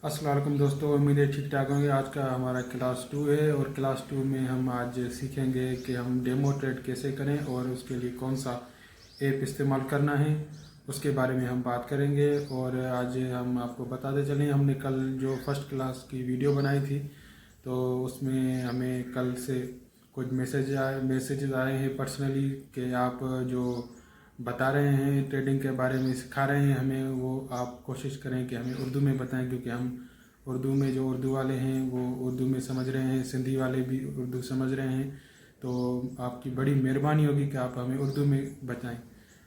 अस्सलाम वालेकुम दोस्तों, उम्मीद है ठीक ठाक होंगे। आज का हमारा क्लास 2 है और क्लास 2 में हम आज सीखेंगे कि हम डेमो ट्रेड कैसे करें और उसके लिए कौन सा ऐप इस्तेमाल करना है, उसके बारे में हम बात करेंगे। और आज हम आपको बताते चलें, हमने कल जो फर्स्ट क्लास की वीडियो बनाई थी तो उसमें हमें कल से कुछ मैसेजेस आए हैं पर्सनली कि आप जो बता रहे हैं ट्रेडिंग के बारे में, सिखा रहे हैं हमें, वो आप कोशिश करें कि हमें उर्दू में बताएं, क्योंकि हम उर्दू में जो उर्दू वाले हैं वो उर्दू में समझ रहे हैं, सिंधी वाले भी उर्दू समझ रहे हैं। तो आपकी बड़ी मेहरबानी होगी कि आप हमें उर्दू में बताएं।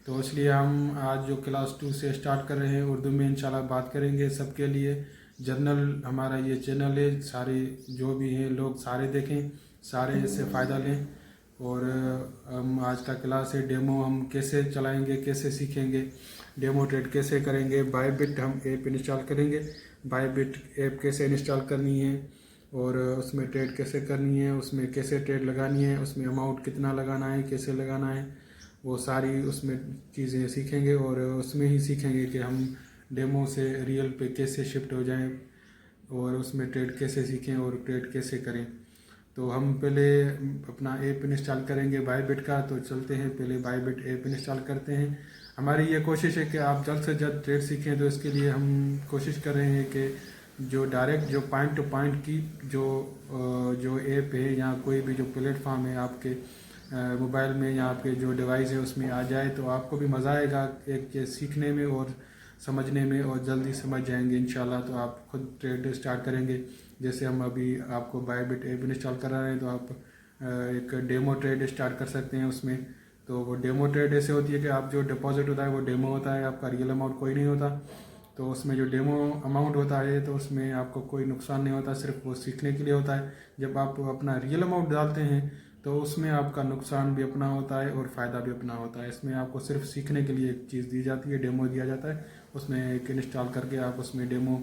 तो इसलिए हम आज जो क्लास 2 से स्टार्ट कर रहे हैं उर्दू में इंशाल्लाह बात करेंगे सबके लिए। जनरल हमारा ये चैनल है, सारे जो भी हैं लोग सारे देखें, सारे इससे फ़ायदा लें। और हम आज का क्लास है डेमो, हम कैसे चलाएंगे, कैसे सीखेंगे, डेमो ट्रेड कैसे करेंगे। बायबिट हम ऐप इंस्टॉल करेंगे, बायबिट ऐप कैसे इंस्टॉल करनी है और उसमें ट्रेड कैसे करनी है, उसमें कैसे ट्रेड लगानी है, उसमें अमाउंट कितना लगाना है, कैसे लगाना है, वो सारी उसमें चीज़ें सीखेंगे। और उसमें ही सीखेंगे कि हम डेमो से रियल पे कैसे शिफ्ट हो जाएं और उसमें ट्रेड कैसे सीखें और ट्रेड कैसे करें। तो हम पहले अपना ऐप इंस्टॉल करेंगे बायबिट का। तो चलते हैं, पहले बायबिट ऐप इंस्टॉल करते हैं। हमारी ये कोशिश है कि आप जल्द से जल्द ट्रेड सीखें, तो इसके लिए हम कोशिश कर रहे हैं कि जो डायरेक्ट जो पॉइंट टू पॉइंट की जो ऐप है या कोई भी जो प्लेटफॉर्म है आपके मोबाइल में या आपके जो डिवाइस है उसमें आ जाए, तो आपको भी मज़ा आएगा एक ये सीखने में और समझने में, और जल्दी समझ जाएंगे इंशाल्लाह। तो आप खुद ट्रेड स्टार्ट करेंगे। जैसे हम अभी आपको बायबिट ऐप इंस्टॉल करा रहे हैं, तो आप एक डेमो ट्रेड स्टार्ट कर सकते हैं उसमें। तो वो डेमो ट्रेड ऐसे होती है कि आप जो डिपॉजिट होता है वो डेमो होता है, आपका रियल अमाउंट कोई नहीं होता। तो उसमें जो डेमो अमाउंट होता है तो उसमें आपको कोई नुकसान नहीं होता, सिर्फ वो सीखने के लिए होता है। जब आप अपना रियल अमाउंट डालते हैं तो उसमें आपका नुकसान भी अपना होता है और फ़ायदा भी अपना होता है। इसमें आपको सिर्फ सीखने के लिए एक चीज़ दी जाती है, डेमो दिया जाता है। उसमें एक इंस्टॉल करके आप उसमें डेमो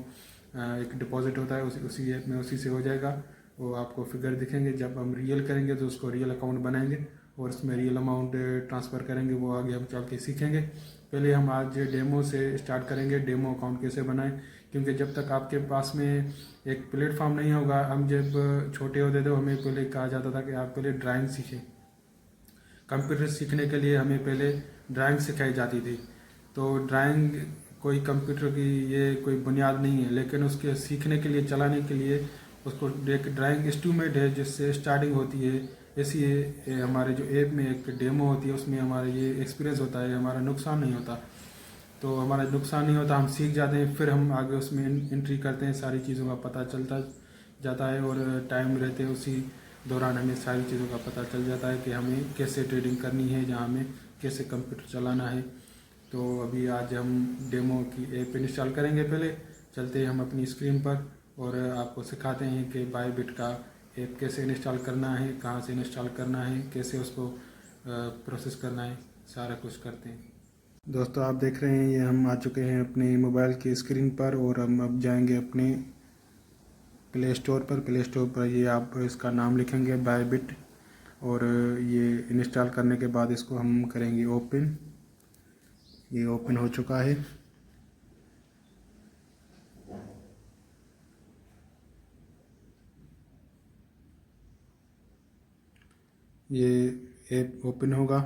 एक डिपॉजिट होता है, उसी ऐप में उसी से हो जाएगा। वो आपको फिगर दिखेंगे। जब हम रियल करेंगे तो उसको रियल अकाउंट बनाएंगे और उसमें रियल अमाउंट ट्रांसफ़र करेंगे, वो आगे हम चल के सीखेंगे। पहले हम आज डेमो से स्टार्ट करेंगे, डेमो अकाउंट कैसे बनाएं। क्योंकि जब तक आपके पास में एक प्लेटफॉर्म नहीं होगा, हम जब छोटे होते थे हमें पहले कहा जाता था कि आप पहले ड्राइंग सीखें। कंप्यूटर सीखने के लिए हमें पहले ड्राइंग सिखाई जाती थी। तो ड्राइंग कोई कंप्यूटर की ये कोई बुनियाद नहीं है, लेकिन उसके सीखने के लिए, चलाने के लिए उसको एक ड्राइंग इंस्ट्रूमेंट है जिससे स्टार्टिंग होती है। ऐसी हमारे जो ऐप में एक डेमो होती है उसमें हमारा ये एक्सपीरियंस होता है, हमारा नुकसान नहीं होता। तो हमारा नुकसान नहीं होता, हम सीख जाते हैं, फिर हम आगे उसमें एंट्री करते हैं, सारी चीज़ों का पता चलता जाता है और टाइम रहते हैं उसी दौरान हमें सारी चीज़ों का पता चल जाता है कि हमें कैसे ट्रेडिंग करनी है या हमें कैसे कंप्यूटर चलाना है। तो अभी आज हम डेमो की ऐप इंस्टॉल करेंगे। पहले चलते हैं हम अपनी स्क्रीन पर और आपको सिखाते हैं कि बायबिट का ऐप कैसे इंस्टॉल करना है, कहाँ से इंस्टॉल करना है, कैसे उसको प्रोसेस करना है, सारा कुछ करते हैं। दोस्तों आप देख रहे हैं ये हम आ चुके हैं अपने मोबाइल की स्क्रीन पर और हम अब जाएंगे अपने प्ले स्टोर पर। प्ले स्टोर पर ये आप इसका नाम लिखेंगे बायबिट, और ये इंस्टॉल करने के बाद इसको हम करेंगे ओपन। ये ओपन हो चुका है। ये ऐप ओपन होगा,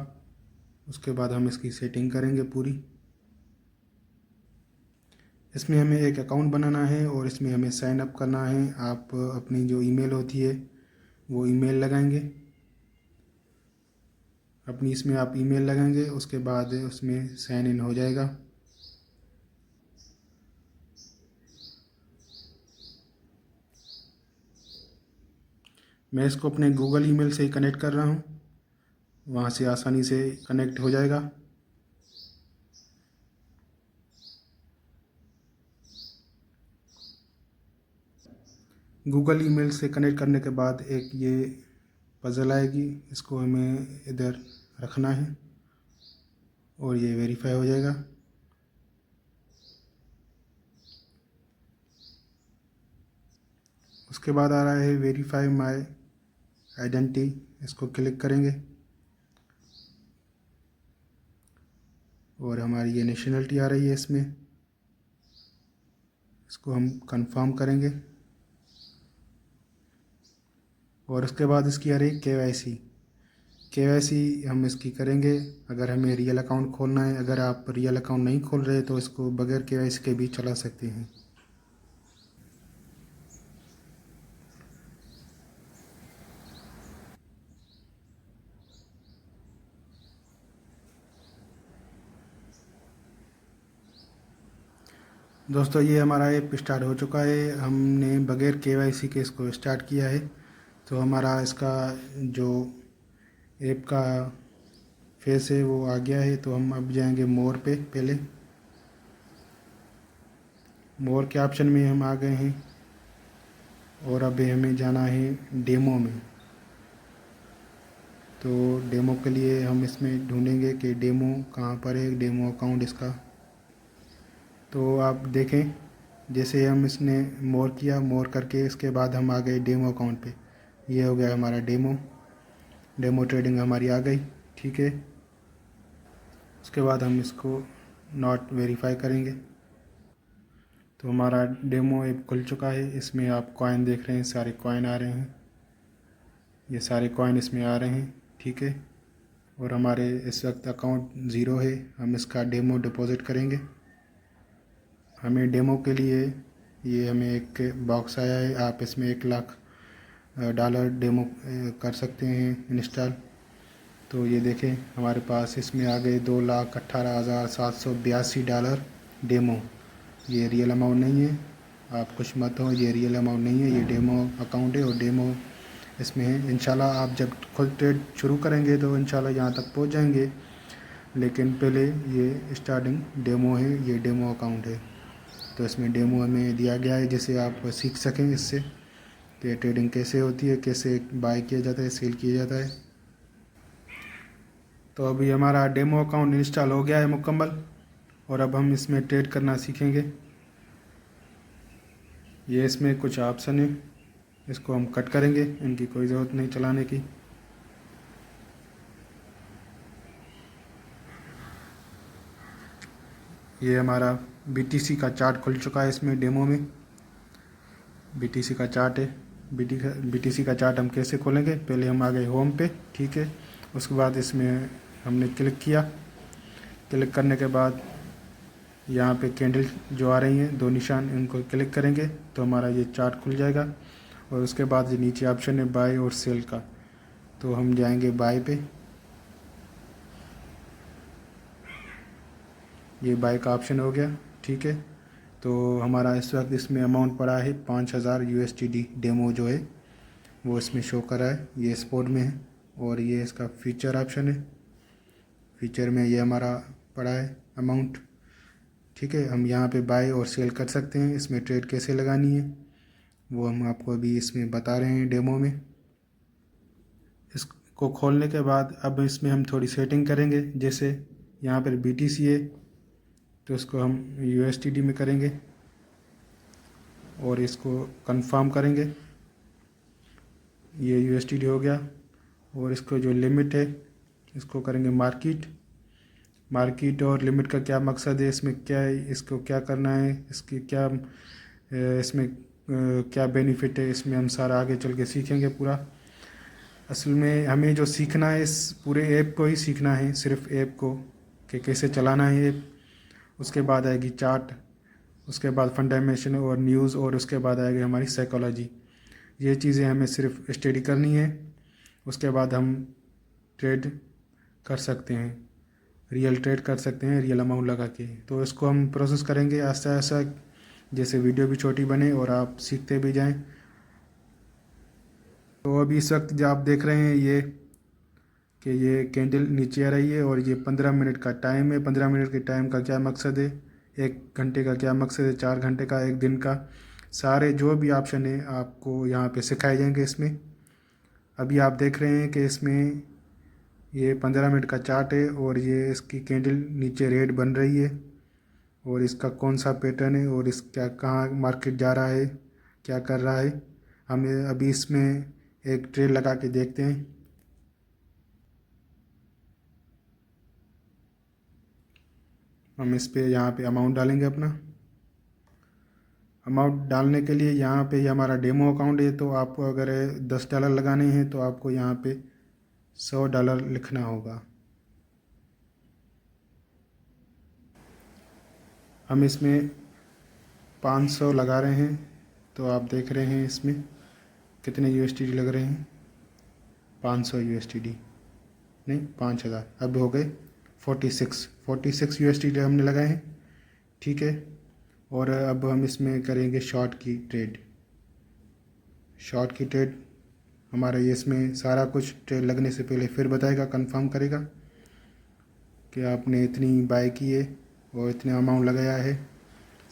उसके बाद हम इसकी सेटिंग करेंगे पूरी। इसमें हमें एक अकाउंट बनाना है और इसमें हमें साइन अप करना है। आप अपनी जो ईमेल होती है वो ईमेल लगाएंगे, अपनी इसमें आप ईमेल लगाएंगे, उसके बाद उसमें साइन इन हो जाएगा। मैं इसको अपने गूगल ईमेल से ही कनेक्ट कर रहा हूँ, वहाँ से आसानी से कनेक्ट हो जाएगा। गूगल ईमेल से कनेक्ट करने के बाद एक ये पजल आएगी, इसको हमें इधर रखना है और ये वेरीफाई हो जाएगा। उसके बाद आ रहा है वेरीफाई माय आइडेंटिटी, इसको क्लिक करेंगे और हमारी ये नेशनलिटी आ रही है इसमें, इसको हम कंफर्म करेंगे और उसके बाद इसकी आ रही के वाई सी हम इसकी करेंगे। अगर हमें रियल अकाउंट खोलना है, अगर आप रियल अकाउंट नहीं खोल रहे तो इसको बगैर के भी चला सकते हैं। दोस्तों ये हमारा ऐप स्टार्ट हो चुका है, हमने बगैर के के इसको स्टार्ट किया है। तो हमारा इसका जो ऐप का फेस है वो आ गया है। तो हम अब जाएंगे मोर पे। पहले मोर के ऑप्शन में हम आ गए हैं और अभी हमें जाना है डेमो में। तो डेमो के लिए हम इसमें ढूंढेंगे कि डेमो कहाँ पर है, डेमो अकाउंट इसका। तो आप देखें जैसे हम इसने मोर किया, मोर करके इसके बाद हम आ गए डेमो अकाउंट पे। ये हो गया हमारा डेमो ट्रेडिंग हमारी आ गई। ठीक है, उसके बाद हम इसको नॉट वेरीफाई करेंगे। तो हमारा डेमो ऐप खुल चुका है। इसमें आप कॉइन देख रहे हैं, सारे कॉइन आ रहे हैं, ये सारे कॉइन इसमें आ रहे हैं। ठीक है, और हमारे इस वक्त अकाउंट ज़ीरो है। हम इसका डेमो डिपॉज़िट करेंगे। हमें डेमो के लिए ये हमें एक बॉक्स आया है, आप इसमें $1,00,000 डेमो कर सकते हैं इंस्टॉल। तो ये देखें हमारे पास इसमें आ गए $2,18,782 डेमो। ये रियल अमाउंट नहीं है, आप कुछ मत हो, ये रियल अमाउंट नहीं है, ये डेमो अकाउंट है और डेमो इसमें है। इंशाल्लाह आप जब खुद ट्रेड शुरू करेंगे तो इंशाल्लाह यहाँ तक पहुँच जाएंगे, लेकिन पहले ये स्टार्टिंग डेमो है, ये डेमो अकाउंट है। तो इसमें डेमो हमें दिया गया है जिससे आप सीख सकें इससे कि ट्रेडिंग कैसे होती है, कैसे बाय किया जाता है, सेल किया जाता है। तो अभी हमारा डेमो अकाउंट इंस्टॉल हो गया है मुकम्मल, और अब हम इसमें ट्रेड करना सीखेंगे। ये इसमें कुछ ऑप्शन है, इसको हम कट करेंगे, इनकी कोई ज़रूरत नहीं चलाने की। ये हमारा BTC का चार्ट खुल चुका है इसमें डेमो में। BTC का चार्ट है। BTC का चार्ट हम कैसे खोलेंगे, पहले हम आ गए होम पे। ठीक है, उसके बाद इसमें हमने क्लिक किया। क्लिक करने के बाद यहाँ पे कैंडल जो आ रही हैं, 2 निशान, इनको क्लिक करेंगे तो हमारा ये चार्ट खुल जाएगा। और उसके बाद ये नीचे ऑप्शन है बाय और सेल का, तो हम जाएंगे बाय पे। ये बाय का ऑप्शन हो गया। ठीक है, तो हमारा इस वक्त इसमें अमाउंट पड़ा है 5,000 USD। डेमो जो है वो इसमें शो कर रहा है, ये स्पोर्ट में है। और ये इसका फीचर ऑप्शन है, फीचर में ये हमारा पड़ा है अमाउंट। ठीक है, हम यहाँ पे बाय और सेल कर सकते हैं। इसमें ट्रेड कैसे लगानी है वो हम आपको अभी इसमें बता रहे हैं डेमो में। इसको खोलने के बाद अब इसमें हम थोड़ी सेटिंग करेंगे। जैसे यहाँ पर BTC है तो इसको हम USD में करेंगे और इसको कंफर्म करेंगे। ये USD हो गया। और इसको जो लिमिट है इसको करेंगे मार्केट। और लिमिट का क्या मकसद है, इसमें क्या है, इसको क्या करना है, इसकी क्या इसमें क्या बेनिफिट है, इसमें हम सारा आगे चल के सीखेंगे पूरा। असल में हमें जो सीखना है इस पूरे ऐप को ही सीखना है, सिर्फ ऐप को कि कैसे चलाना है ऐप। उसके बाद आएगी चार्ट, उसके बाद फंडामेंटल और न्यूज़, और उसके बाद आएगी हमारी साइकोलॉजी। ये चीज़ें हमें सिर्फ स्टडी करनी है, उसके बाद हम ट्रेड कर सकते हैं, रियल ट्रेड कर सकते हैं रियल अमाउंट लगा के। तो इसको हम प्रोसेस करेंगे आहिस्ता आहिस्ता, जैसे वीडियो भी छोटी बने और आप सीखते भी जाएं। तो अभी इस वक्त जो आप देख रहे हैं ये कि ये कैंडल नीचे आ रही है और ये 15 मिनट का टाइम है। 15 मिनट के टाइम का क्या मकसद है, 1 घंटे का क्या मकसद है, 4 घंटे का, 1 दिन का, सारे जो भी ऑप्शन है आपको यहाँ पे सिखाए जाएंगे इसमें। अभी आप देख रहे हैं कि इसमें ये 15 मिनट का चार्ट है और ये इसकी कैंडल नीचे रेड बन रही है और इसका कौन सा पैटर्न है और इसका कहाँ मार्केट जा रहा है, क्या कर रहा है। हमें अभी इसमें एक ट्रेड लगा के देखते हैं। हम इस पे यहाँ पे अमाउंट डालेंगे अपना। अमाउंट डालने के लिए यहाँ पे ये हमारा डेमो अकाउंट है, तो आपको अगर $10 लगाने हैं तो आपको यहाँ पे $100 लिखना होगा। हम इसमें 500 लगा रहे हैं, तो आप देख रहे हैं इसमें कितने USDT लग रहे हैं। 500 USDT नहीं, 5000, अब हो गए 46 USDT हमने लगाए हैं, ठीक है। और अब हम इसमें करेंगे शॉर्ट की ट्रेड। हमारा ये इसमें सारा कुछ ट्रेड लगने से पहले फिर बताएगा, कंफर्म करेगा कि आपने इतनी बाय की है और इतने अमाउंट लगाया है।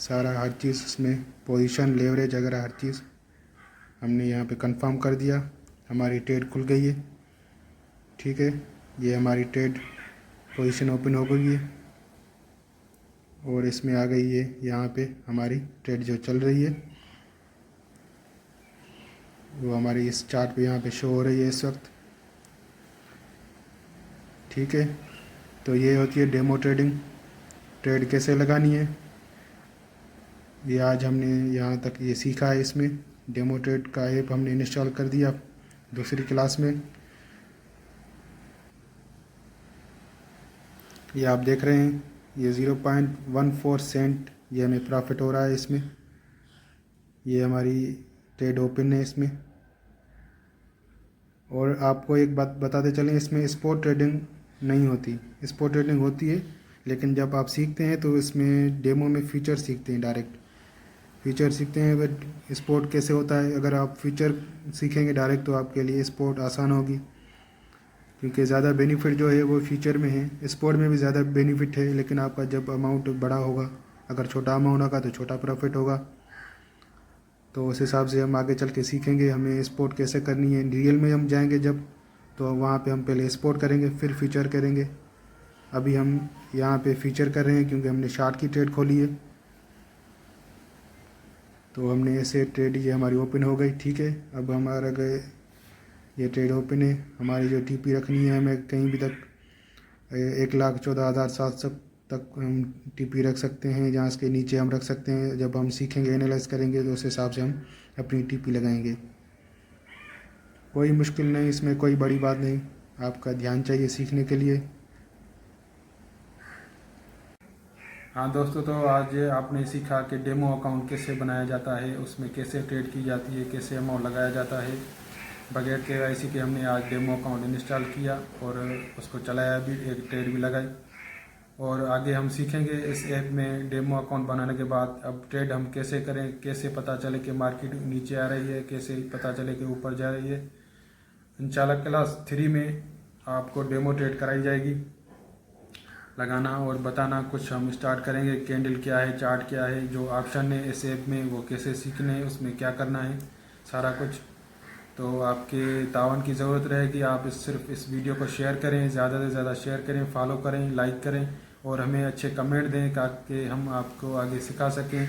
सारा हर चीज़ इसमें पोजीशन, लेवरेज वगैरह हर चीज़ हमने यहाँ पे कंफर्म कर दिया। हमारी ट्रेड खुल गई है, ठीक है। ये हमारी ट्रेड पोजीशन ओपन हो गई है और इसमें आ गई है यहाँ पे हमारी ट्रेड जो चल रही है वो हमारी इस चार्ट पे यहाँ पे शो हो रही है इस वक्त, ठीक है। तो ये होती है डेमो ट्रेडिंग। ट्रेड कैसे लगानी है ये आज हमने यहाँ तक ये सीखा है। इसमें डेमो ट्रेड का ऐप हमने इंस्टॉल कर दिया दूसरी क्लास में। ये आप देख रहे हैं, ये 0.14 सेंट ये हमें प्रॉफिट हो रहा है इसमें। ये हमारी ट्रेड ओपन है इसमें। और आपको एक बात बताते चलें, इसमें स्पॉट ट्रेडिंग नहीं होती। स्पॉट ट्रेडिंग होती है, लेकिन जब आप सीखते हैं तो इसमें डेमो में फीचर सीखते हैं, डायरेक्ट फीचर सीखते हैं। अगर स्पॉट कैसे होता है, अगर आप फीचर सीखेंगे डायरेक्ट तो आपके लिए स्पॉट आसान होगी, क्योंकि ज़्यादा बेनिफिट जो है वो फीचर में है। स्पॉट में भी ज़्यादा बेनिफिट है, लेकिन आपका जब अमाउंट बड़ा होगा, अगर छोटा अमाउंट होगा तो छोटा प्रॉफिट होगा। तो उस हिसाब से हम आगे चल के सीखेंगे हमें स्पॉट कैसे करनी है। रियल में हम जाएंगे जब, तो वहाँ पे हम पहले स्पॉट करेंगे फिर फीचर करेंगे। अभी हम यहाँ पे फीचर कर रहे हैं क्योंकि हमने शार्ट की ट्रेड खोली है। तो हमने ऐसे ट्रेड, ये हमारी ओपन हो गई, ठीक है। अब हमारा गए ये ट्रेड ओपन है। हमारी जो TP रखनी है, हमें कहीं भी तक 1,14,700 तक हम TP रख सकते हैं। जहाँ इसके नीचे हम रख सकते हैं। जब हम सीखेंगे, एनालाइज करेंगे तो उस हिसाब से हम अपनी TP लगाएंगे। कोई मुश्किल नहीं, इसमें कोई बड़ी बात नहीं, आपका ध्यान चाहिए सीखने के लिए। हाँ दोस्तों, तो आज आपने सीखा कि डेमो अकाउंट कैसे बनाया जाता है, उसमें कैसे ट्रेड की जाती है, कैसे अमाउंट लगाया जाता है। बगैर KYC के हमने आज डेमो अकाउंट इंस्टॉल किया और उसको चलाया भी, एक ट्रेड भी लगाई। और आगे हम सीखेंगे इस ऐप में डेमो अकाउंट बनाने के बाद अब ट्रेड हम कैसे करें, कैसे पता चले कि मार्केट नीचे आ रही है, कैसे पता चले कि ऊपर जा रही है। इंशाल्लाह क्लास 3 में आपको डेमो ट्रेड कराई जाएगी, लगाना और बताना कुछ हम स्टार्ट करेंगे। कैंडल क्या है, चार्ट क्या है, जो ऑप्शन है इस ऐप में वो कैसे सीखने हैं, उसमें क्या करना है, सारा कुछ। तो आपके तावन की ज़रूरत रहेगी। आप सिर्फ इस वीडियो को शेयर करें, ज़्यादा से ज़्यादा शेयर करें, फॉलो करें, लाइक करें और हमें अच्छे कमेंट दें ताकि हम आपको आगे सिखा सकें।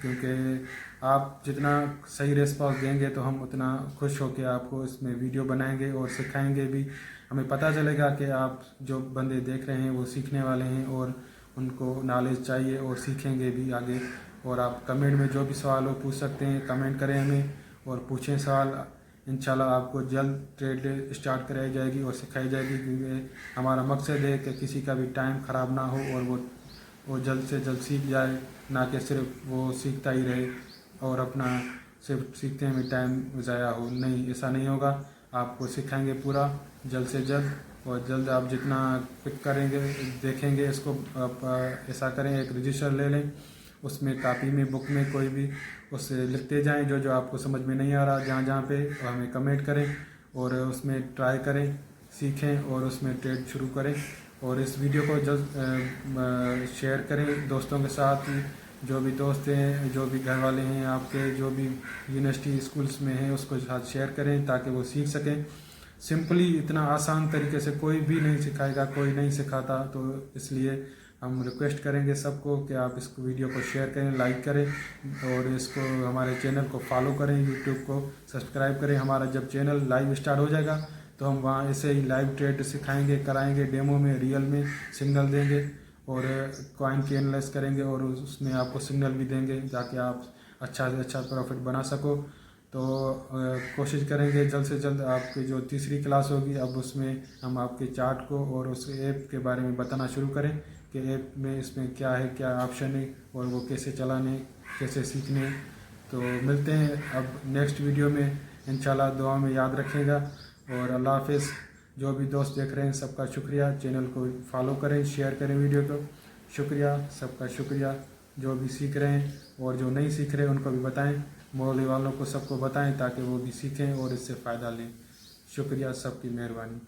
क्योंकि आप जितना सही रिस्पॉन्स देंगे तो हम उतना खुश होकर आपको इसमें वीडियो बनाएंगे और सिखाएंगे भी। हमें पता चलेगा कि आप जो बंदे देख रहे हैं वो सीखने वाले हैं और उनको नॉलेज चाहिए और सीखेंगे भी आगे। और आप कमेंट में जो भी सवाल हो पूछ सकते हैं, कमेंट करें हमें और पूछें सवाल। इंशाल्लाह आपको जल्द ट्रेड स्टार्ट कराई जाएगी और सिखाई जाएगी, क्योंकि हमारा मकसद है कि किसी का भी टाइम ख़राब ना हो और वो जल्द से जल्द सीख जाए, ना कि सिर्फ वो सीखता ही रहे और अपना सिर्फ सीखते में टाइम ज़ाया हो। नहीं, ऐसा नहीं होगा। आपको सिखाएंगे पूरा जल्द से जल्द, और जल्द आप जितना पिक करेंगे, देखेंगे इसको, आप ऐसा करें एक रजिस्टर ले लें, उसमें कापी में, बुक में, कोई भी उससे लिखते जाएं जो जो आपको समझ में नहीं आ रहा, जहाँ जहाँ पे हमें कमेंट करें और उसमें ट्राई करें, सीखें और उसमें ट्रेड शुरू करें। और इस वीडियो को जल्द शेयर करें दोस्तों के साथ, जो भी दोस्त हैं, जो भी घर वाले हैं आपके, जो भी यूनिवर्सिटी स्कूल्स में हैं, उसको साथ शेयर करें ताकि वो सीख सकें। सिंपली इतना आसान तरीके से कोई भी नहीं सिखाएगा, कोई नहीं सिखाता। तो इसलिए हम रिक्वेस्ट करेंगे सबको कि आप इस वीडियो को शेयर करें, लाइक करें और इसको हमारे चैनल को फॉलो करें, यूट्यूब को सब्सक्राइब करें। हमारा जब चैनल लाइव स्टार्ट हो जाएगा तो हम वहाँ ऐसे ही लाइव ट्रेड सिखाएंगे, कराएंगे, डेमो में, रियल में सिग्नल देंगे और कॉइन की एनालाइज करेंगे और उसमें आपको सिग्नल भी देंगे ताकि आप अच्छा से अच्छा प्रॉफिट बना सको। तो कोशिश करेंगे जल्द से जल्द आपकी जो तीसरी क्लास होगी अब उसमें हम आपके चार्ट को और उस ऐप के बारे में बताना शुरू करें कि ऐप में इसमें क्या है, क्या ऑप्शन है और वो कैसे चलाने, कैसे सीखने। तो मिलते हैं अब नेक्स्ट वीडियो में इंशाल्लाह। दुआ में याद रखिएगा और अल्लाह हाफिज़। जो भी दोस्त देख रहे हैं सबका शुक्रिया, चैनल को फॉलो करें, शेयर करें वीडियो को। शुक्रिया, सबका शुक्रिया। जो भी सीख रहे हैं और जो नहीं सीख रहे उनको भी बताएं, मोहल्ले वालों को सबको बताएं ताकि वो भी सीखें और इससे फ़ायदा लें। शुक्रिया, सबकी मेहरबानी।